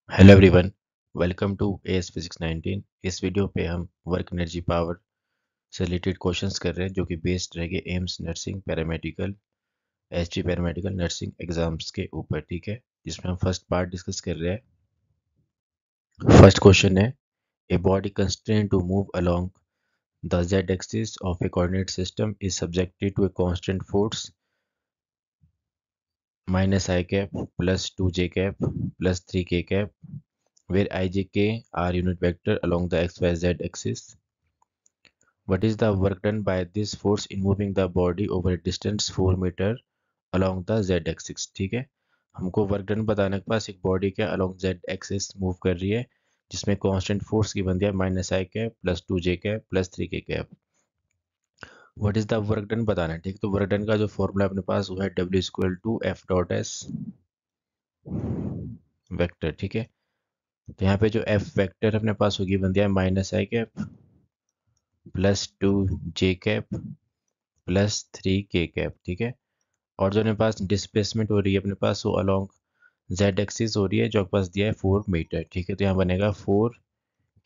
Hello everyone, welcome to AS physics 19। इस video पे हम वर्क एनर्जी पावर से रिलेटेड क्वेश्चंस कर रहे हैं जो कि बेस्ड रहेंगे AIIMS nursing paramedical ST paramedical nursing exams के ऊपर। ठीक है, जिसमें हम फर्स्ट पार्ट डिस्कस कर रहे हैं। फर्स्ट क्वेश्चन है, a body constraint to move along the z axis of a coordinate system is subjected to a constant force minus I cap plus 2 j cap plus 3 k cap where I, J, K are unit vector along the XYZ axis. What is the work done by this force in moving the body over a distance 4 meter along the Z axis? ठीक है, हमको work done बताने के पास एक body क्या along Z axis move कर रही है जिसमें कांस्टेंट फोर्स की बन दिया minus I cap plus 2 j cap plus 3 k cap. What is the work done बताना है। ठीक, तो वर्क डन का जो फॉर्मूला अपने पास वो है W equal to F dot S vector. ठीक है, तो यहाँ पे जो एफ वेक्टर अपने पास होगी बन दिया माइनस आई cap plus 2 j cap plus 3 k cap. ठीक है, और जो अपने पास डिस्प्लेसमेंट हो रही है अपने पास वो अलोंग जेड एक्सिस हो रही है जो आपके पास दिया है 4 मीटर। ठीक है, तो यहाँ बनेगा 4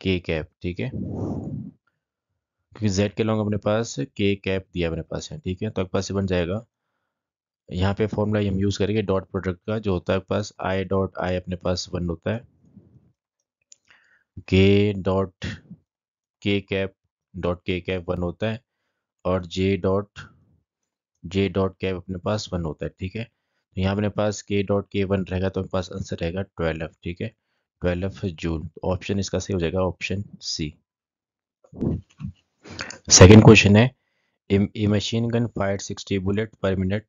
k कैप। ठीक है, क्योंकि जेड के अलोंग अपने पास k कैप दिया अपने पास है। ठीक है, तो आपके पास ये बन जाएगा, यहाँ पे फॉर्मूला हम यूज़ करेंगे डॉट प्रोडक्ट का जो होता है आपके पास आई डॉट आई अपने पास 1 होता है, के डॉट के कैप 1 होता है और जे डॉट कैप अपने पास 1 होता है। ठीक है, तो यहाँ अपने पास के डॉट के 1 रहेगा तो अपने पास आंसर रहेगा 12। ठीक है, 12 जूल। ऑप्शन इसका सही हो जाएगा ऑप्शन सी। सेकेंड क्वेश्चन है, a machine gun fire 60 bullet per minute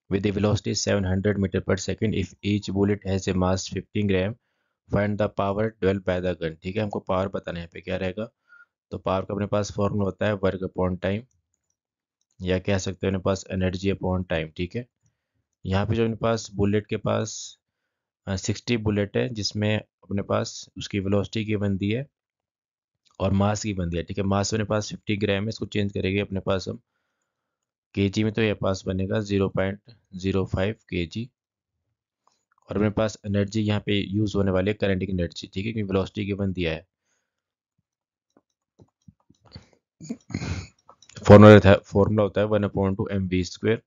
with a velocity 700 metre per second if each bullet has a mass 15 gram find the power developed by the gun। ठीक है, हमको power बताना है यहाँ पे क्या रहेगा। तो पावर का अपने पास फॉर्मूला होता है वर्क अपॉन टाइम, या कह सकते हैं अपने पास एनर्जी अपॉन टाइम। ठीक है, यहाँ पे जो अपने पास बुलेट के पास 60 बुलेट है जिसमें अपने पास उसकी वेलोसिटी की बनती है और मास की बनती है। ठीक है, मास अपने पास 50 ग्राम है, इसको चेंज करेंगे अपने पास हम केजी में, तो ये पास बनेगा 0.05 kg। और अपने पास एनर्जी यहाँ पे यूज होने वाली है करंट की एनर्जी। ठीक है, क्योंकि वेलोसिटी गिवन दिया है। फॉर्मूला होता है 1/2 mv²।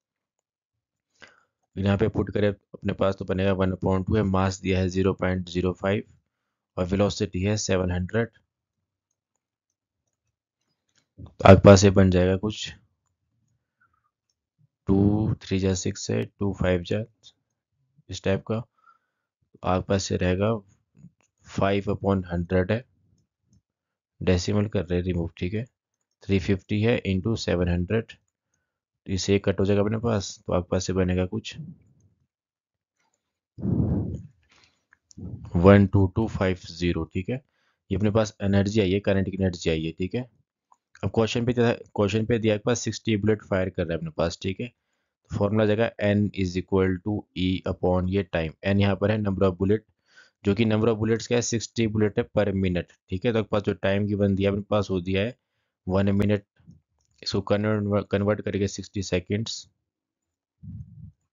यहाँ पे पुट करें अपने पास तो बनेगा 1/2 है, मास दिया है 0.05 और वेलोसिटी है 700। तो आपके पास ये बन जाएगा कुछ 2 3 जा 6 है, 2 5 जा इस टाइप का। आपके पास ये रहेगा 5/100 है, डेसिमल कर रहे रिमूव। ठीक है, 350 है इंटू 700, इसे कट हो जाएगा अपने पास, तो आपके पास ये बनेगा कुछ 12250। ठीक है, ये अपने पास एनर्जी आई है, करंट की एनर्जी आई है। ठीक है, अब क्वेश्चन पे दिया आपके पास 60 बुलेट फायर कर रहा है अपने पास। ठीक है, फॉर्मूला जाएगा N is equal to E upon ये टाइम। एन यहाँ पर है नंबर ऑफ बुलेट, जो कि नंबर ऑफ बुलेट्स क्या है 60 बुलेट है पर मिनट। ठीक है, तो आपके पास जो टाइम की बन दिया अपने पास हो दिया है 1 मिनट, इसको कन्वर्ट करेंगे 60 सेकेंड्स।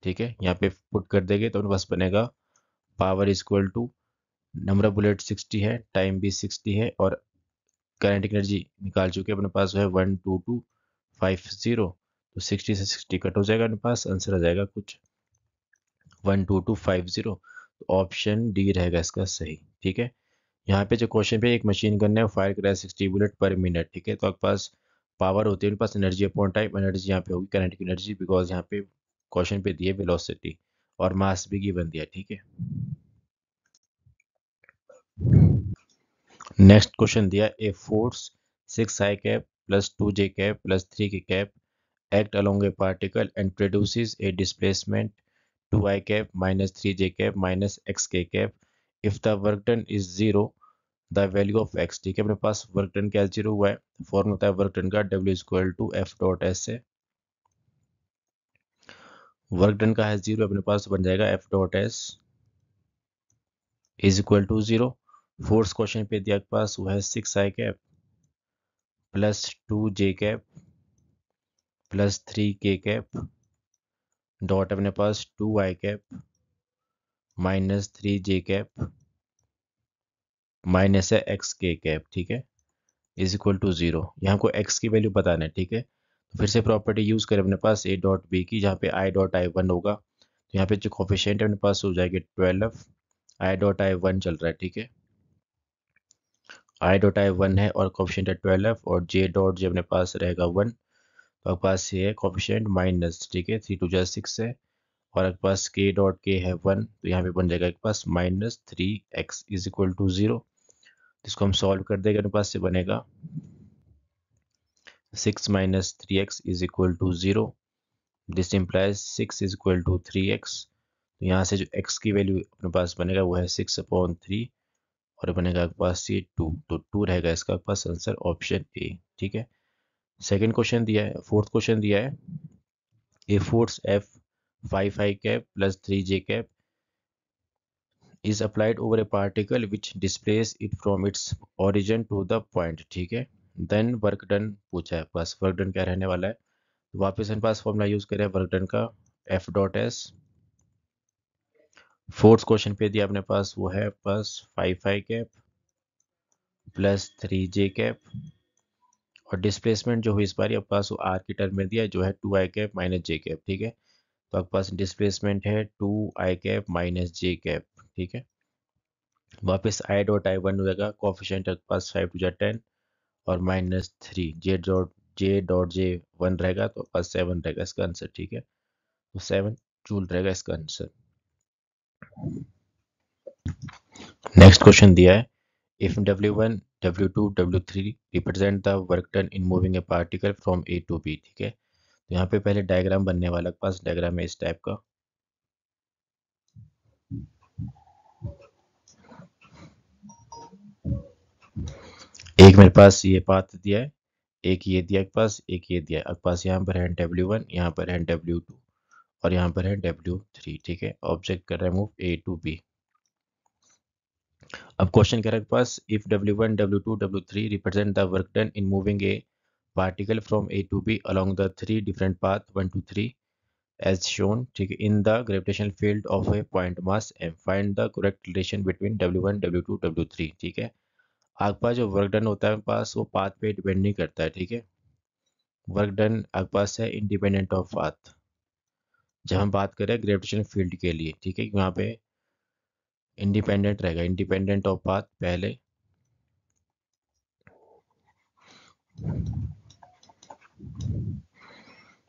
ठीक है, यहाँ पे पुट कर देंगे तो अपने पास बनेगा power is equal to number of bullet 60 है, टाइम भी 60 है और काइनेटिक एनर्जी निकाल चुके हैं अपने पास जो है 12250। तो 60 से 60 कट हो जाएगा, अपने पास आंसर आ जाएगा कुछ 12250। तो ऑप्शन डी रहेगा इसका सही। ठीक है, यहाँ पे जो क्वेश्चन पे एक मशीन गन है वो फायर कर रहा है 60 बुलेट पर मिनट। ठीक है, तो आपके पास पावर होती है उनके पास एनर्जी अपॉन टाइम, एनर्जी यहाँ पे होगी काइनेटिक एनर्जी, बिकॉज यहाँ पे क्वेश्चन पे दिए वेलोसिटी और मास भी गिवन दिया। ठीक है, नेक्स्ट क्वेश्चन दिया, a force 6 i cap plus 2 j cap plus 3 k cap act along a particle and produces a displacement 2 i cap minus 3 j cap minus x k cap if the work done is 0 the value of x। ठीक है, अपने पास work done क्या 0 हुआ है, form होता है work done का W equal to F dot S से। वर्क डन का है 0, अपने पास बन जाएगा F dot S is equal to 0। Force question पे दिया के पास वो है 6 i cap plus 2 j cap plus 3 k cap dot अपने पास 2 i cap minus 3 j cap minus है एक्स के कैप, ठीक है, इज इक्वल टू 0। यहाँ हमको एक्स की वैल्यू बताना है, ठीक है। तो फिर से प्रॉपर्टी यूज़ करें अपने पास ए डॉट बी की, जहाँ पे आई डॉट आई वन होगा, तो यहाँ पे जो कोफिशिएंट है अपने पास हो जाएगी 12, आई डॉट आई वन चल रहा है, ठीक है, आई डॉट आई वन है और कोफिशिएंट है 12, और जे डॉट जे अपने पास रहेगा 1, तो आपके पास ये है कोफिशिएंट माइनस, ठीक है, 3 2 जा 6 है, और आपके पास के डॉट के है 1, तो यहाँ पे बन जाएगा आपके पास -3x इज इक्वल टू 0। इसको हम सॉल्व कर देंगे, अपने पास से बनेगा 6 - 3x is equal to 0। This implies 6 is equal to 3x। तो यहाँ से जो x की वैल्यू अपने पास बनेगा वो है 6/3, और बनेगा आपके पास ये 2, तो 2 रहेगा इसका आपके पास आंसर ऑप्शन ए, ठीक है। सेकंड क्वेश्चन दिया है, फोर्थ क्वेश्चन दिया है, a force F 5 I cap plus 3 J cap is applied over a particle which displaces it from its origin to the point, ठीक है। देन वर्क डन पूछा है, बस वर्क डन क्या रहने वाला है, तो वापस हम पास फॉर्मूला यूज करें वर्क डन का, F dot S, fourth question पे दिया अपने पास वो है बस 5 I cap plus 3 J cap, और डिस्प्लेसमेंट जो हुई इस बार आपके पास वो आर की टर्म में दिया है, जो है 2 I cap minus J cap, ठीक है। तो आपके पास डिस्प्लेसमेंट है 2 I cap minus J cap, ठीक है। वापस आई डॉट आई वन होगा, कोफिशिएंट आपके पास 5 2 जा 10, और -3 जे वन रहेगा, तो पास 7 रहेगा इसका आंसर, ठीक है। तो 7 जूल रहेगा इसका आंसर। नेक्स्ट क्वेश्चन दिया है, if W1 W2 W3 represent the work done in moving a particle from A to B, ठीक है। तो यहाँ पे पहले डायग्राम बनने वाला, पास डायग्राम है इस टाइप का, एक मेरे पास ये पाथ दिया है, एक ये दिया, पास एक ये दिया है, पास यहाँ पर है W1, यहाँ पर है W2, और यहाँ पर है W3, ठीक है। ऑब्जेक्ट कर रहा है मूव ए टू बी। अब क्वेश्चन कह रहा है पास, if W1 W2 W3 represent the work done in moving a particle from A to B along the 3 different path 1 2 3 as shown, ठीक है, in the gravitational field of a point mass M, find the correct relation between W1 W2 W3, ठीक है। आपके पास जो work done होता है पास वो path पे डिपेंड नहीं करता है, ठीक है। वर्क डन आपके पास है इंडिपेंडेंट ऑफ पाथ, जब हम बात करें ग्रेविटेशनल फील्ड के लिए, ठीक है, यहाँ पे इंडिपेंडेंट रहेगा, इंडिपेंडेंट ऑफ पाथ पहले,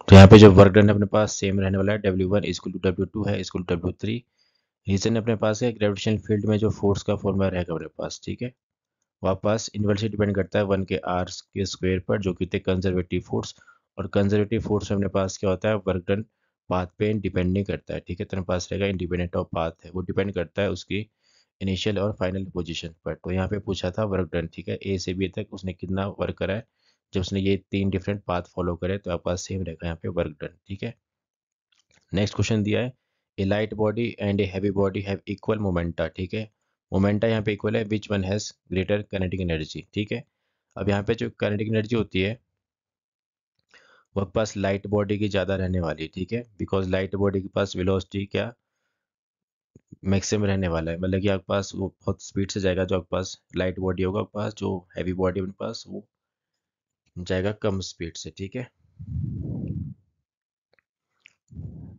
तो यहाँ पे जो वर्क डन अपने पास सेम रहने वाला है, W1 इक्वल टू W2 है इक्वल टू W3। रीजन अपने पास है ग्रेविटेशनल फील्ड में जो फोर्स का फॉर्मूला रहेगा अपने पास, ठीक है, वापस इन्वर्सली डिपेंड करता है 1 के आर के स्क्वायर पर, जो कि थे कंजर्वेटिव फोर्स, और कंजर्वेटिव फोर्स में अपने पास क्या होता है, वर्क डन पाथ पे डिपेंड नहीं करता है, ठीक है। तो अपने पास रहेगा इंडिपेंडेंट ऑफ पाथ है, वो डिपेंड करता है उसकी इनिशियल और फाइनल पोजीशन पर। तो यहाँ पे पूछा था वर्क डन, ठीक है, ए से बी तक उसने कितना वर्क करा है, जब उसने ये 3 डिफरेंट पाथ फॉलो करे, तो आपका सेम रहेगा यहाँ पे वर्क डन, ठीक है। नेक्स्ट क्वेश्चन दिया है, a light body and a heavy body have equal momenta, ठीक है। मोमेंटा यहाँ पे इक्वल है, which one has greater kinetic energy, ठीक है। अब यहाँ पे जो काइनेटिक एनर्जी होती है वो आपके पास लाइट बॉडी की ज़्यादा रहने वाली है, ठीक है, बिकॉज लाइट बॉडी के पास वेलोसिटी क्या मैक्सिमम रहने वाला है, मतलब कि आपके पास वो बहुत स्पीड से जाएगा, जो आपके पास लाइट बॉडी होगा आपके पास, जो हैवी बॉडी अपने पास वो जाएगा कम स्पीड से, ठीक है।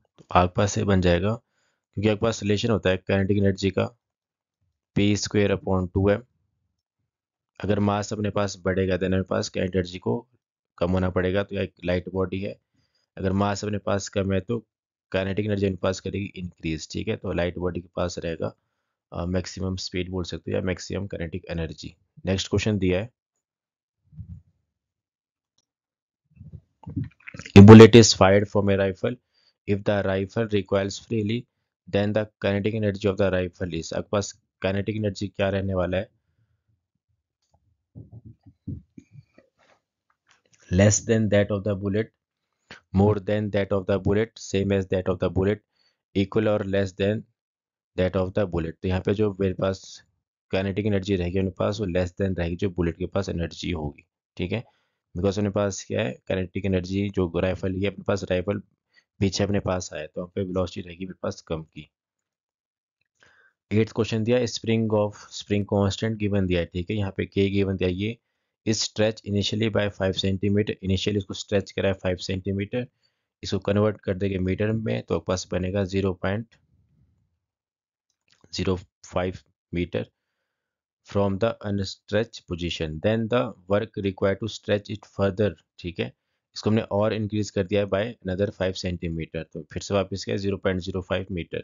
तो आपके पास ये बन जाएगा, क्योंकि आपके पास रिलेशन होता है काइनेटिक एनर्जी का P² / 2m। अगर मास अपने पास बढ़ेगा तो अपने पास काइनेटिक एनर्जी को कम होना पड़ेगा, तो एक लाइट बॉडी है, अगर मास अपने पास कम है तो काइनेटिक एनर्जी अपने पास करेगी इंक्रीज, ठीक है। तो लाइट बॉडी के पास रहेगा मैक्सिमम स्पीड बोल सकते हो, या maximum kinetic energy. Next question दिया है, a bullet is fired from a rifle, if the rifle recoils freely then the kinetic energy of the rifle is, आपके पास काइनेटिक एनर्जी क्या रहने वाला है, less than that of the bullet, more than that of the bullet, same as that of the bullet, equal और less than that of the bullet. तो यहाँ पे जो मेरे पास काइनेटिक एनर्जी रहेगी मेरे पास वो लेस देन रहेगी जो बुलेट के पास एनर्जी होगी, ठीक है। बिकॉज अपने पास क्या है, काइनेटिक एनर्जी जो राइफल है अपने पास, राइफल पीछे अपने पास आया तो वहाँ पे वेलोसिटी रहेगी मेरे पास कम की। 8th क्वेश्चन दिया है स्प्रिंग कांस्टेंट गिवन दिया है, ठीक है। यहाँ पे के गिवन दिया है, ये इस stretch initially by 5 centimetre, initially इसको स्ट्रेच करा है 5 सेंटीमीटर, इसको कन्वर्ट कर देंगे मीटर में तो पास बनेगा 0.05 metre from the unstretch position, then the work required to stretch it further, ठीक है। इसको हमने और इंक्रीज कर दिया है बाय अनदर 5 सेंटीमीटर, तो फिर से वापस किया 0.05 मीटर।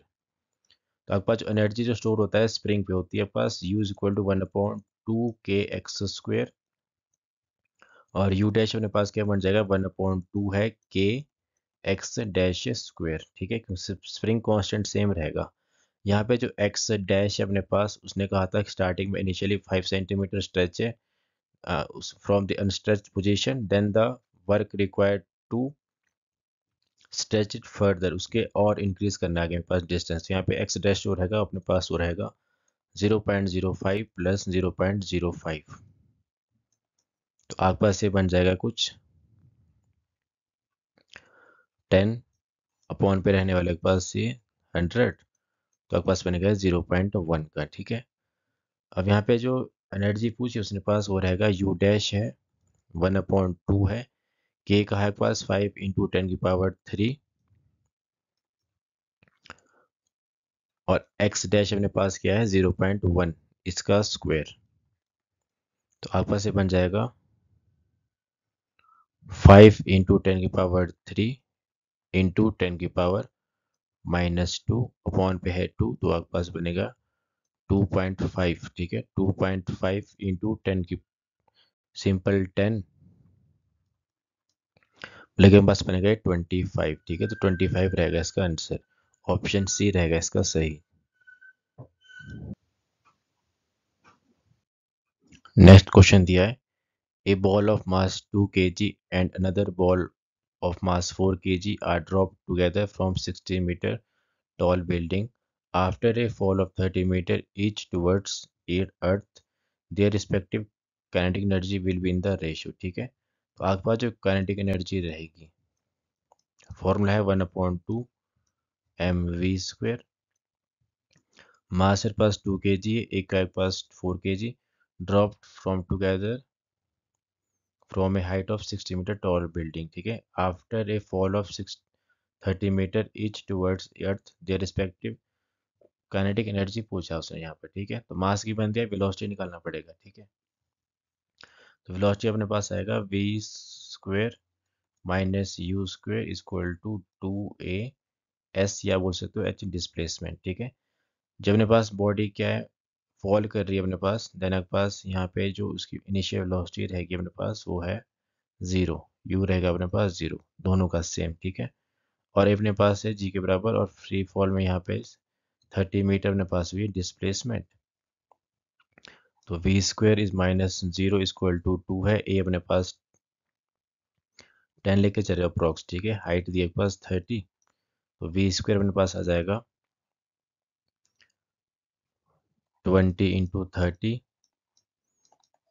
तो आपके पास जो एनर्जी जो स्टोर होता है स्प्रिंग पे होती है पास U is equal to 1/2 kx² और U डैश अपने पास क्या बन जाएगा 1/2 है kx डैश स्क्वेयर, ठीक है, स्प्रिंग कांस्टेंट सेम रहेगा। यहाँ पे जो x डैश है अपने पास, उसने कहा था स्टार्टिंग में इनिशियली 5 सेंटीमीटर स्ट्रेच है from the unstretched position, then the work required to stretch it further, उसके और इंक्रीज करना है आगे मेरे पास डिस्टेंस। यहाँ पे x डैश जो रहेगा अपने पास वो रहेगा 0.05 प्लस 0.05, तो आपके पास ये बन जाएगा कुछ 10 अपॉन पे रहने वाले के पास ये 100, तो आपके पास बनेगा 0.1 का, ठीक है। अब यहाँ पे जो एनर्जी पूछी उसने पास वो रहेगा U डैश है 1/2 है, K का है पास 5 × 10⁻³ और x डैश अपने पास क्या है 0.1 इसका स्क्वायर, तो आपके पास ये बन जाएगा 5 × 10⁻³ × 10⁻⁻² अपॉन पे है 2, तो आपके पास बनेगा 2.5, ठीक है। 2.5 × 10 की सिंपल 10, लेकिन पास बनेगा 25, ठीक है। तो 25 रहेगा इसका आंसर, ऑप्शन सी रहेगा इसका सही। नेक्स्ट क्वेश्चन दिया है A ball of mass 2 kg and another ball of mass 4 kg are dropped together from 60-meter tall building. After a fall of 30 meter each towards earth, their respective kinetic energy will be in the ratio, ठीक है। तो आपके पास जो kinetic energy रहेगी, formula है 1/2 mv²। मास के पास 2 kg है, एक का पास 4 kg, dropped from together from a height of 60 meter tall building, ठीक है। After a fall of 30 meter each towards earth, their respective kinetic energy पूछा उसने यहाँ पर, ठीक है। तो मास की बनती है, वेलोसिटी निकालना पड़ेगा, ठीक है। तो वेलोसिटी अपने पास आएगा v² minus u² equal to 2a s, या बोल सकते हो h डिस्प्लेसमेंट, ठीक है। जब अपने पास बॉडी क्या है फॉल कर रही है अपने पास, देन आपके पास यहाँ पे जो उसकी इनिशियल वेलोसिटी रहेगी अपने पास वो है 0, u रहेगा अपने पास 0, दोनों का सेम, ठीक है। और अपने पास है g के बराबर, और फ्री फॉल में यहाँ पे 30 मीटर अपने पास हुई डिस्प्लेसमेंट, तो v² is minus 0 equal to 2 है, a अपने पास 10 लेके चलेगा अप्रॉक्स, ठीक है। हाइट दी अपने पास 30, तो v² अपने पास आ जाएगा 20 × 30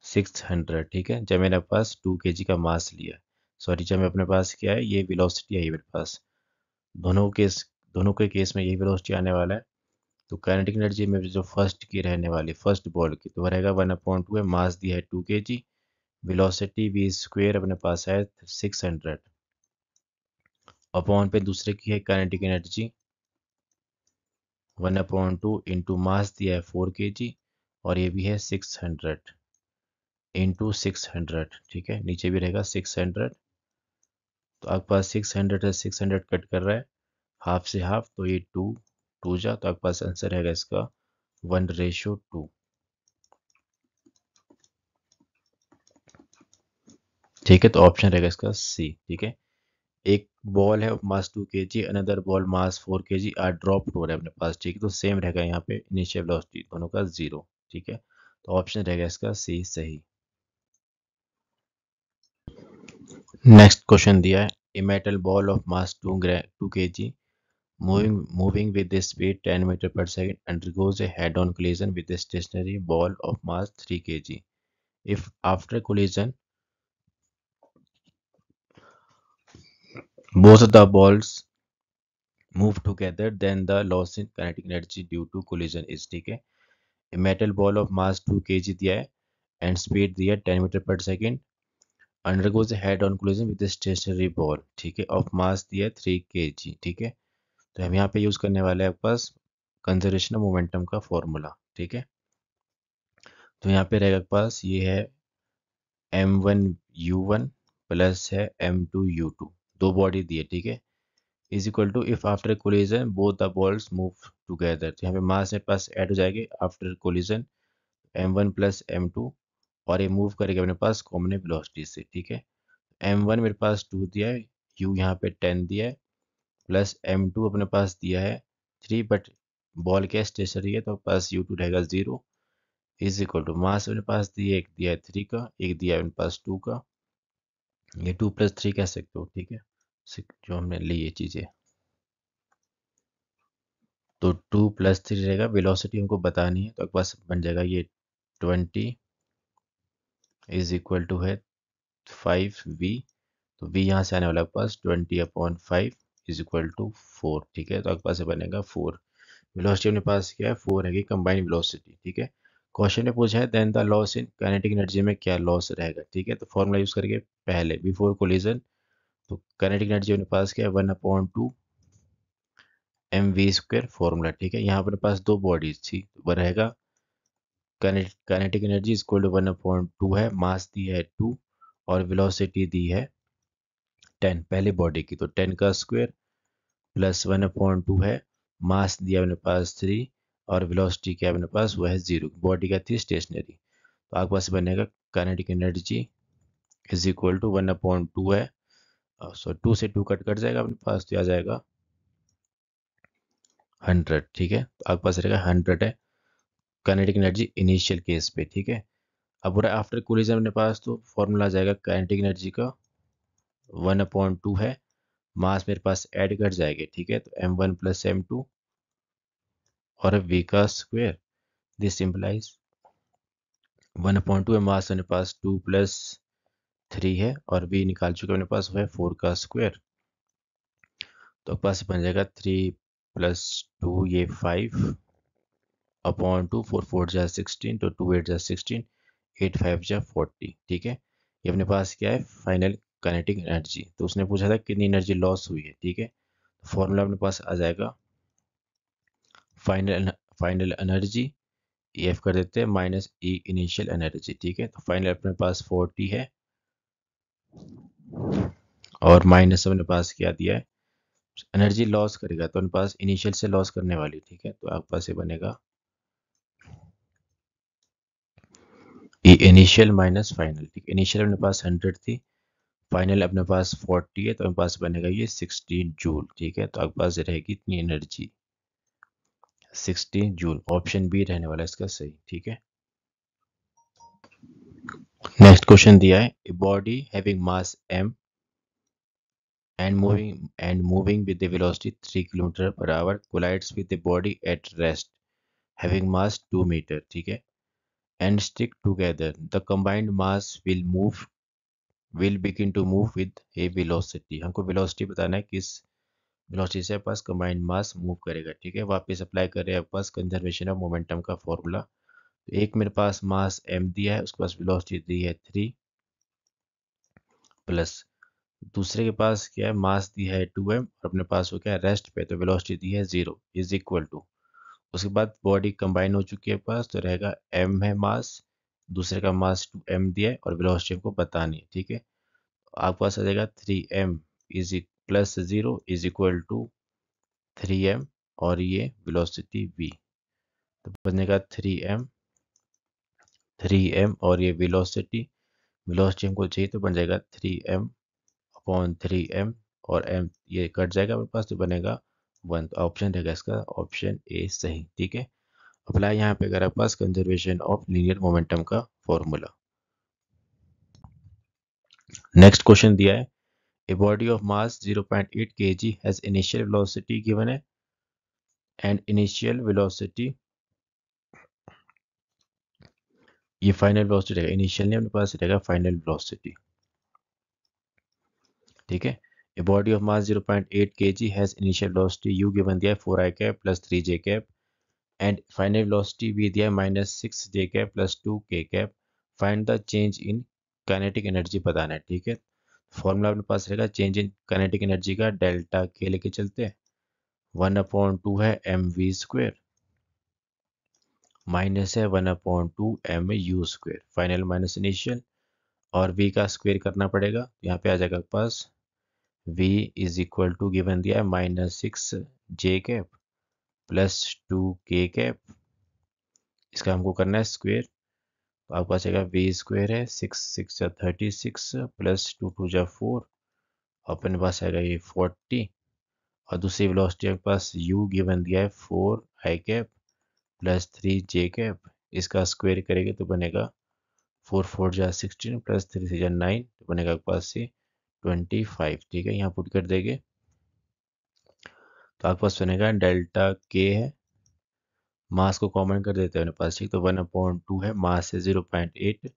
600, ठीक है। जब मेरे पास 2 kg का मास लिया, सॉरी जब अपने पास क्या है ये वेलोसिटी है मेरे पास, दोनों के केस में यही वेलोसिटी आने वाला है। तो काइनेटिक एनर्जी में जो फर्स्ट की रहने वाली फर्स्ट बॉल की, तो रहेगा 1/2 है, मास दिया है 2 kg, वेलोसिटी v² अपने पास है 600, अपॉन पे दूसरे की है काइनेटिक एनर्जी 1/2 इंटू मास दिया है 4 kg, और ये भी है 600 इंटू 600, ठीक है। नीचे भी रहेगा 600, तो आपके पास 600 से 600 कट कर रहा है, हाफ से हाफ, तो ये 2 2 जा, तो आपके पास आंसर रहेगा इसका 1/2, ठीक है। तो ऑप्शन रहेगा इसका सी, ठीक है। एक बॉल है mass 2 kg, another ball mass 4 kg are drop हो रहा है अपने पास, ठीक है। तो सेम रहेगा यहाँ पे इनिशियल वेलोसिटी दोनों का 0, ठीक है। तो ऑप्शन रहेगा इसका सी सही। नेक्स्ट क्वेश्चन दिया है a metal ball of mass 2 kg moving with the speed 10 meter per second undergoes a head-on collision with a stationary ball of mass 3 kg. If after collision both of the balls move together, then the loss in kinetic energy due to collision is, ठीक है। A metal ball of mass 2 kg दिया है and speed दिया है 10 metre per second, undergoes a head on collision with a stationary ball, ठीक है, of mass दिया है 3 kg, ठीक है। तो हम यहाँ पे यूज करने वाले हैं आपके पास कंजर्वेशन ऑफ मोमेंटम का फॉर्मूला, ठीक है। तो यहाँ पे रहेगा आपके पास ये है m1u1 प्लस है m2u2, दो बॉडी दी है, ठीक है, is equal to if after collision both the balls move together, तो यहाँ पे मास मेरे पास ऐड हो जाएगी after collision m1 plus m2, और ये मूव करेगा अपने पास कॉमन वेलोसिटी से, ठीक है। m1 मेरे पास 2 दिया है, u यहाँ पे 10 दिया है, प्लस m2 अपने पास दिया है 3, बट बॉल क्या स्टेशनरी है तो अपने पास u2 रहेगा 0, इज इक्वल टू मास अपने पास दिया एक दिया है 3 का, एक दिया है अपने पास 2 का, ये 2 प्लस 3 कह सकते हो, ठीक है, जो हमने ली ये चीज़ें। तो 2 प्लस 3 रहेगा, वेलोसिटी हमको बतानी है तो आपके पास बन जाएगा ये 20 इज इक्वल टू है 5v, तो v यहाँ से आने वाला आपके पास 20/5 इज इक्वल टू 4, ठीक है। तो आपके पास बनेगा 4, वेलोसिटी अपने पास क्या है 4 है, कंबाइंड वेलोसिटी, ठीक है। क्वेश्चन में पूछा है then the loss in kinetic energy में क्या लॉस रहेगा, ठीक है। तो फॉर्मूला यूज करके पहले बिफोर कोलिजन, तो काइनेटिक एनर्जी अपने पास क्या है 1/2 mv² फॉर्मूला, ठीक है। यहाँ अपने पास दो बॉडीज थी, तो वह रहेगा काइनेटिक एनर्जी इक्वल टू 1/2 है, मास दी है 2 और वेलोसिटी दी है 10 पहले बॉडी की, तो 10 का स्क्वायर प्लस 1/2 है, मास दिया अपने पास 3 और वेलोसिटी क्या अपने पास वो है 0, बॉडी का थी स्टेशनरी, तो आपके पास बनेगा kinetic energy is equal to 1/2 है, सो 2 से 2 कट जाएगा अपने पास, तो आ जाएगा 100, ठीक है। तो आपके पास रहेगा 100 है काइनेटिक एनर्जी इनिशियल केस पे, ठीक है। अब पूरा आफ्टर कोलिजन अपने पास तो फॉर्मूला आ जाएगा काइनेटिक एनर्जी का 1/2 है, मास मेरे पास ऐड कर जाएंगे, ठीक है, तो m1 प्लस m2 और v का स्क्वायर, दिस सिंपलाइज 1/2 है, मास मेरे पास 2 प्लस 3 है और v निकाल चुके अपने पास वो है 4 का स्क्वायर, तो पास बन जाएगा 3 प्लस 2 ये 5/2, 4 4 जा 16, तो 2 8 जा 16, 8 5 जा 40, ठीक है। ये अपने पास क्या है फाइनल काइनेटिक एनर्जी, तो उसने पूछा था कितनी एनर्जी लॉस हुई है, ठीक है। फॉर्मूला अपने पास आ जाएगा फाइनल फाइनल एनर्जी EF कर देते हैं माइनस ई इनिशियल एनर्जी, ठीक है। तो फाइनल अपने पास 40 है और माइनस अपने पास क्या दिया है एनर्जी लॉस करेगा तो अपने पास इनिशियल से लॉस करने वाली, ठीक है। तो आपके पास ये बनेगा ई इनिशियल माइनस फाइनल, ठीक। इनिशियल अपने पास 100 थी, फाइनल अपने पास 40 है, तो अपने पास बनेगा ये 16 जूल, ठीक है। तो आपके पास रहेगी इतनी एनर्जी 16 जूल, ऑप्शन बी रहने वाला है इसका सही, ठीक है। नेक्स्ट क्वेश्चन दिया है a body having mass m and moving with the velocity 3 km/h collides with the body at rest having mass 2 meter, ठीक है, and stick together, the combined mass will begin to move with a velocity, हमको velocity बताना है किस velocity से पास combined मास move करेगा, ठीक है। वापस अप्लाई कर रहे हैं पास कंजर्वेशन ऑफ मोमेंटम का फॉर्मूला, तो एक मेरे पास मास m दिया है, उसके पास वेलोसिटी दी है 3 प्लस दूसरे के पास क्या है मास दी है 2m और अपने पास वो क्या है रेस्ट पे, तो वेलोसिटी दी है 0 इज इक्वल टू, उसके बाद बॉडी कंबाइन हो चुकी है पास, तो रहेगा m है मास, दूसरे का मास 2m दिया है और वेलोसिटी हमको बतानी है, ठीक है। आपके पास आ जाएगा 3m is plus 0 is equal to 3m और ये वेलोसिटी v, तो बनेगा 3m और ये वेलोसिटी वेलोसिटी हमको चाहिए तो बन जाएगा 3m/3m और m ये कट जाएगा मेरे पास, तो बनेगा 1, तो ऑप्शन रहेगा इसका ऑप्शन ए सही, ठीक है। अप्लाई यहाँ पे अगर आपके पास कंजर्वेशन ऑफ लीनियर मोमेंटम का फॉर्मूला। नेक्स्ट क्वेश्चन दिया है a body of mass 0.8 kg has initial velocity given है एंड इनिशियल वेलोसिटी, ये फाइनल वेलोसिटी रहेगा, इनिशियल नहीं अपने पास रहेगा फाइनल वेलोसिटी, ठीक है। A body of mass 0.8 kg has initial velocity u given दिया है 4i cap plus 3j cap and final velocity v दिया है minus 6j cap plus 2k cap. Find the change in kinetic energy बताना है, ठीक है। Formula अपने पास रहेगा चेंज इन काइनेटिक एनर्जी का, डेल्टा के लेके चलते हैं। 1/2 है एम वी स्क्वेयर माइनस है 1/2 m u square, final minus initial, और v का स्क्वेयर करना पड़ेगा। यहाँ पे आ जाएगा पास v is equal to given दिया है -6j cap plus 2k cap, इसका हमको करना है स्क्वेयर। तो आपके पास आएगा v स्क्वेयर है 6 36 प्लस 2 2 4, अपने पास आएगा ये 40, और दूसरी वेलोसिटी आपके पास u गिवन दिया है 4i cap plus 3j cap, इसका स्क्वेयर करेंगे तो बनेगा 4 4 जा 16 प्लस 3 3 जा 9, तो बनेगा आपके पास से 25, ठीक है। यहाँ पुट कर देंगे तो आपके पास बनेगा डेल्टा के है, मास को कॉमन कर देते हैं अपने पास, ठीक। तो 1/2 है, मास है 0.8,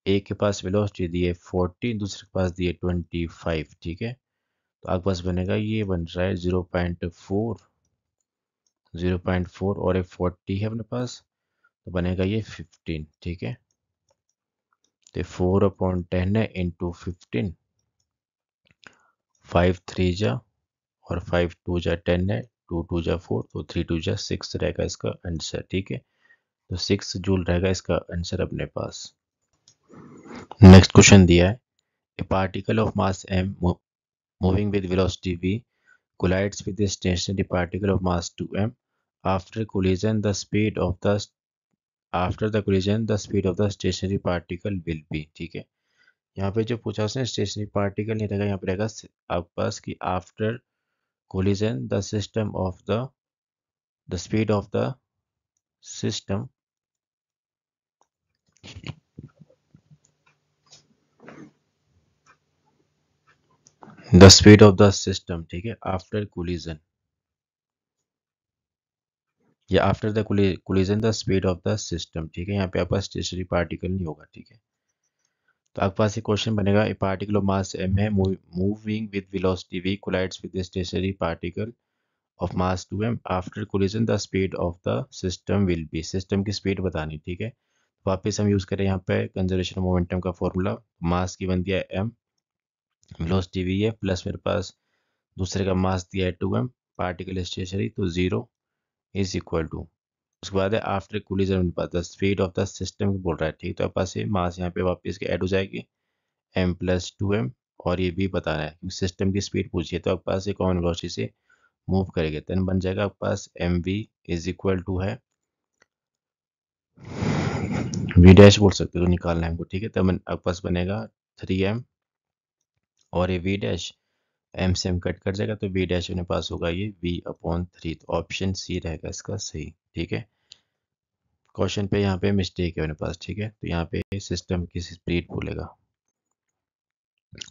एक के पास वेलोसिटी दी है 40, दूसरे के पास दी है 25, ठीक है। तो आपके पास बनेगा ये बन रहा है 0.4 और एक 40 है अपने पास, तो बनेगा ये 15, ठीक है। तो 4/10 है इंटू 15, 5 3 जा और 5 2 जा 10 है, 2 2 जा 4, तो 3 2 जा 6 रहेगा इसका आंसर, ठीक है। तो 6 जूल रहेगा इसका आंसर अपने पास। नेक्स्ट क्वेश्चन दिया है ए particle of mass m moving with velocity v collides with a stationary particle of mass 2m. After collision the speed of the stationary particle will be, ठीक है। यहाँ पे जो पूछा उसने स्टेशनरी पार्टिकल नहीं रहेगा, यहाँ पे रहेगा आपके पास कि after collision the system of the speed of the system ठीक है, आफ्टर कोलिजन या after the collision the speed of the system, ठीक है। यहाँ पे आपके पास स्टेशनरी पार्टिकल नहीं होगा, ठीक है। तो आपके पास एक क्वेश्चन बनेगा a particle of mass m है moving with velocity v collides with stationary particle of mass 2m, after collision the speed of the system will be, system की स्पीड बतानी, ठीक है। वापस हम यूज करें यहाँ पे कंजर्वेशन मोमेंटम का फॉर्मूला, मास गिवन दिया है m, वेलोसिटी v है, प्लस मेरे पास दूसरे का मास दिया है 2m, पार्टिकल स्टेशनरी, तो 0 इज इक्वल टू, उसके बाद है after collision the speed of the system बोल रहा है, ठीक। तो पास ये मास यहाँ पे वापस के ऐड हो जाएगी m प्लस 2m, और ये भी बताना है क्योंकि सिस्टम की स्पीड पूछिए, तो आपके पास ये कॉमन वेलोसिटी से मूव करेंगे, देन बन जाएगा आपके पास mv इज इक्वल टू है v डैश बोल सकते हो, तो निकालना है हमको, ठीक है। तब आपके पास बनेगा 3m और ये v डैश m से m कट कर जाएगा, तो v डैश अपने पास होगा ये v/3, तो ऑप्शन सी रहेगा इसका सही, ठीक है। क्वेश्चन पे यहाँ पे मिस्टेक है अपने पास, ठीक है। तो यहाँ पे सिस्टम की स्पीड बोलेगा।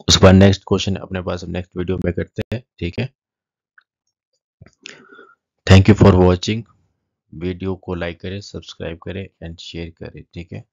उसके बाद नेक्स्ट क्वेश्चन अपने पास हम नेक्स्ट वीडियो में करते हैं, ठीक है। Thank you for watching, video को लाइक करें, सब्सक्राइब करें एंड शेयर करें, ठीक है।